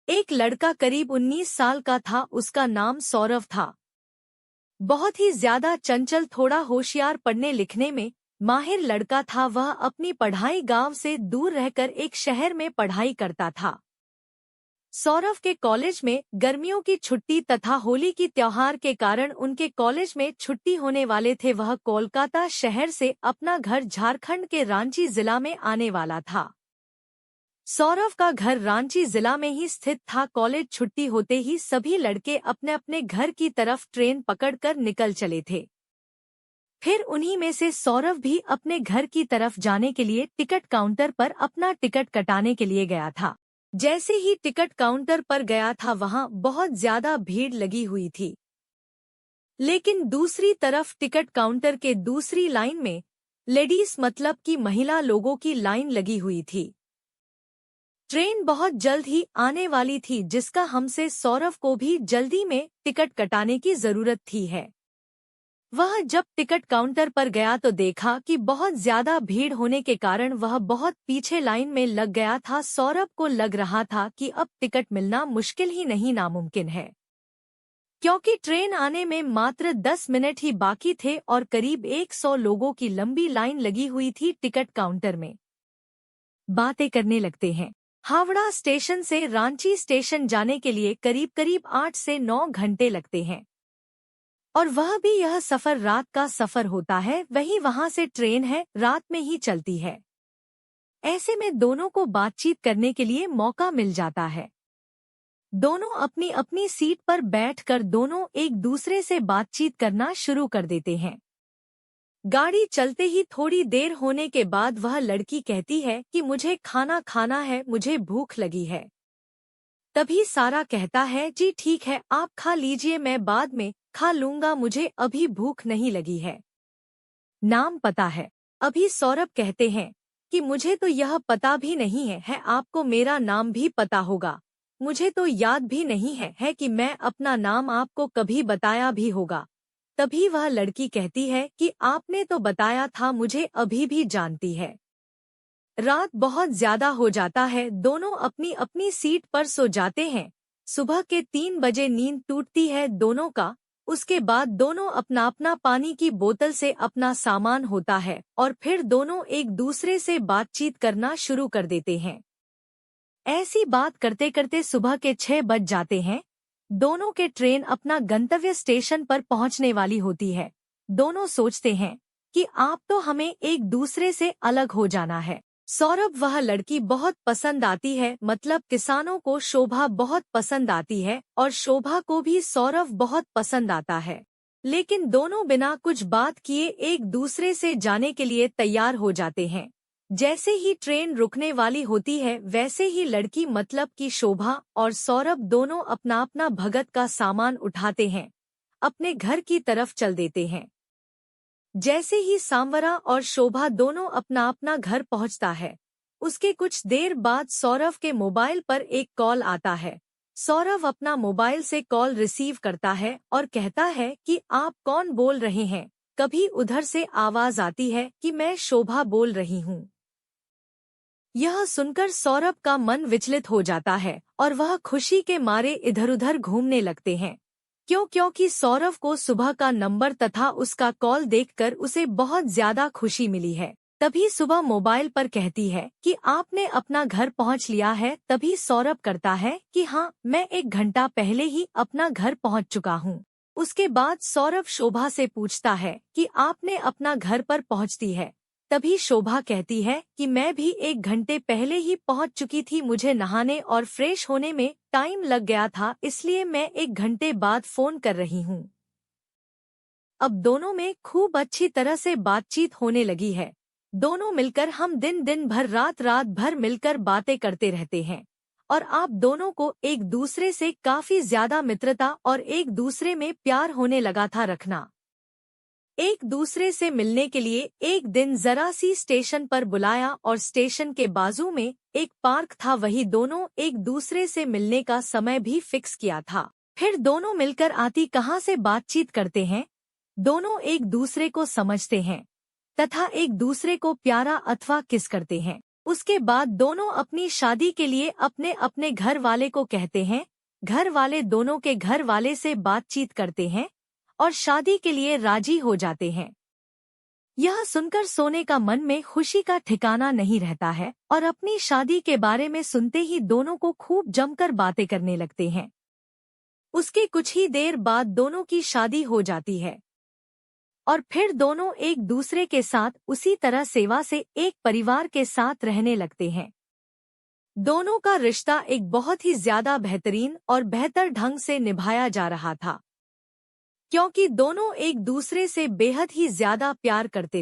एक लड़का करीब 19 साल का था। उसका नाम सौरभ था। बहुत ही ज्यादा चंचल, थोड़ा होशियार, पढ़ने लिखने में माहिर लड़का था। वह अपनी पढ़ाई गांव से दूर रहकर एक शहर में पढ़ाई करता था। सौरभ के कॉलेज में गर्मियों की छुट्टी तथा होली की त्योहार के कारण उनके कॉलेज में छुट्टी होने वाले थे। वह कोलकाता शहर से अपना घर झारखंड के रांची जिला में आने वाला था। सौरभ का घर रांची जिला में ही स्थित था। कॉलेज छुट्टी होते ही सभी लड़के अपने अपने घर की तरफ ट्रेन पकड़कर निकल चले थे। फिर उन्हीं में से सौरभ भी अपने घर की तरफ जाने के लिए टिकट काउंटर पर अपना टिकट कटाने के लिए गया था। जैसे ही टिकट काउंटर पर गया था, वहां बहुत ज्यादा भीड़ लगी हुई थी। लेकिन दूसरी तरफ टिकट काउंटर के दूसरी लाइन में लेडीज मतलब कि महिला लोगों की लाइन लगी हुई थी। ट्रेन बहुत जल्द ही आने वाली थी, जिसका हमसे सौरभ को भी जल्दी में टिकट कटाने की जरूरत थी है। वह जब टिकट काउंटर पर गया तो देखा कि बहुत ज्यादा भीड़ होने के कारण वह बहुत पीछे लाइन में लग गया था। सौरभ को लग रहा था कि अब टिकट मिलना मुश्किल ही नहीं, नामुमकिन है, क्योंकि ट्रेन आने में मात्र 10 मिनट ही बाकी थे और करीब 100 लोगों की लंबी लाइन लगी हुई थी टिकट काउंटर में। बातें करने लगते हैं। हावड़ा स्टेशन से रांची स्टेशन जाने के लिए करीब करीब 8 से 9 घंटे लगते हैं, और वह भी यह सफर रात का सफर होता है। वही वहां से ट्रेन है, रात में ही चलती है। ऐसे में दोनों को बातचीत करने के लिए मौका मिल जाता है। दोनों अपनी अपनी सीट पर बैठकर दोनों एक दूसरे से बातचीत करना शुरू कर देते हैं। गाड़ी चलते ही थोड़ी देर होने के बाद वह लड़की कहती है कि मुझे खाना खाना है, मुझे भूख लगी है। तभी सारा कहता है, जी ठीक है, आप खा लीजिए, मैं बाद में खा लूंगा, मुझे अभी भूख नहीं लगी है। नाम पता है? अभी सौरभ कहते हैं कि मुझे तो यह पता भी नहीं है आपको मेरा नाम भी पता होगा। मुझे तो याद भी नहीं है कि मैं अपना नाम आपको कभी बताया भी होगा। तभी वह लड़की कहती है कि आपने तो बताया था, मुझे अभी भी जानती है। रात बहुत ज्यादा हो जाता है, दोनों अपनी अपनी सीट पर सो जाते हैं। सुबह के 3 बजे नींद टूटती है दोनों का। उसके बाद दोनों अपना अपना पानी की बोतल से अपना सामान होता है और फिर दोनों एक दूसरे से बातचीत करना शुरू कर देते हैं। ऐसी बात करते करते सुबह के 6 बज जाते हैं। दोनों के ट्रेन अपना गंतव्य स्टेशन पर पहुंचने वाली होती है। दोनों सोचते हैं कि आप तो हमें एक दूसरे से अलग हो जाना है। सौरभ वह लड़की बहुत पसंद आती है, मतलब किसानों को शोभा बहुत पसंद आती है और शोभा को भी सौरभ बहुत पसंद आता है। लेकिन दोनों बिना कुछ बात किए एक दूसरे से जाने के लिए तैयार हो जाते हैं। जैसे ही ट्रेन रुकने वाली होती है, वैसे ही लड़की मतलब कि शोभा और सौरभ दोनों अपना अपना भगत का सामान उठाते हैं, अपने घर की तरफ चल देते हैं। जैसे ही सांवरा और शोभा दोनों अपना अपना घर पहुंचता है, उसके कुछ देर बाद सौरभ के मोबाइल पर एक कॉल आता है। सौरभ अपना मोबाइल से कॉल रिसीव करता है और कहता है कि आप कौन बोल रहे हैं। कभी उधर से आवाज आती है कि मैं शोभा बोल रही हूँ। यह सुनकर सौरभ का मन विचलित हो जाता है और वह खुशी के मारे इधर उधर घूमने लगते हैं। क्योंकि सौरभ को सुबह का नंबर तथा उसका कॉल देखकर उसे बहुत ज्यादा खुशी मिली है। तभी सुबह मोबाइल पर कहती है कि आपने अपना घर पहुंच लिया है। तभी सौरभ करता है कि हाँ, मैं 1 घंटा पहले ही अपना घर पहुंच चुका हूँ। उसके बाद सौरभ शोभा से पूछता है कि आपने अपना घर पर पहुंचती है। तभी शोभा कहती है कि मैं भी 1 घंटे पहले ही पहुंच चुकी थी, मुझे नहाने और फ्रेश होने में टाइम लग गया था, इसलिए मैं 1 घंटे बाद फोन कर रही हूँ। अब दोनों में खूब अच्छी तरह से बातचीत होने लगी है। दोनों मिलकर हम दिन भर रात भर मिलकर बातें करते रहते हैं और आप दोनों को एक दूसरे से काफी ज्यादा मित्रता और एक दूसरे में प्यार होने लगा था रखना। एक दूसरे से मिलने के लिए एक दिन जरा सी स्टेशन पर बुलाया और स्टेशन के बाजू में एक पार्क था, वही दोनों एक दूसरे से मिलने का समय भी फिक्स किया था। फिर दोनों मिलकर आती कहाँ से बातचीत करते हैं। दोनों एक दूसरे को समझते हैं तथा एक दूसरे को प्यारा अथवा किस करते हैं। उसके बाद दोनों अपनी शादी के लिए अपने अपने घर वाले को कहते हैं। घर वाले दोनों के घर वाले से बातचीत करते हैं और शादी के लिए राजी हो जाते हैं। यह सुनकर सोने का मन में खुशी का ठिकाना नहीं रहता है और अपनी शादी के बारे में सुनते ही दोनों को खूब जमकर बातें करने लगते हैं। उसके कुछ ही देर बाद दोनों की शादी हो जाती है और फिर दोनों एक दूसरे के साथ उसी तरह सेवा से एक परिवार के साथ रहने लगते हैं। दोनों का रिश्ता एक बहुत ही ज्यादा बेहतरीन और बेहतर ढंग से निभाया जा रहा था, क्योंकि दोनों एक दूसरे से बेहद ही ज्यादा प्यार करते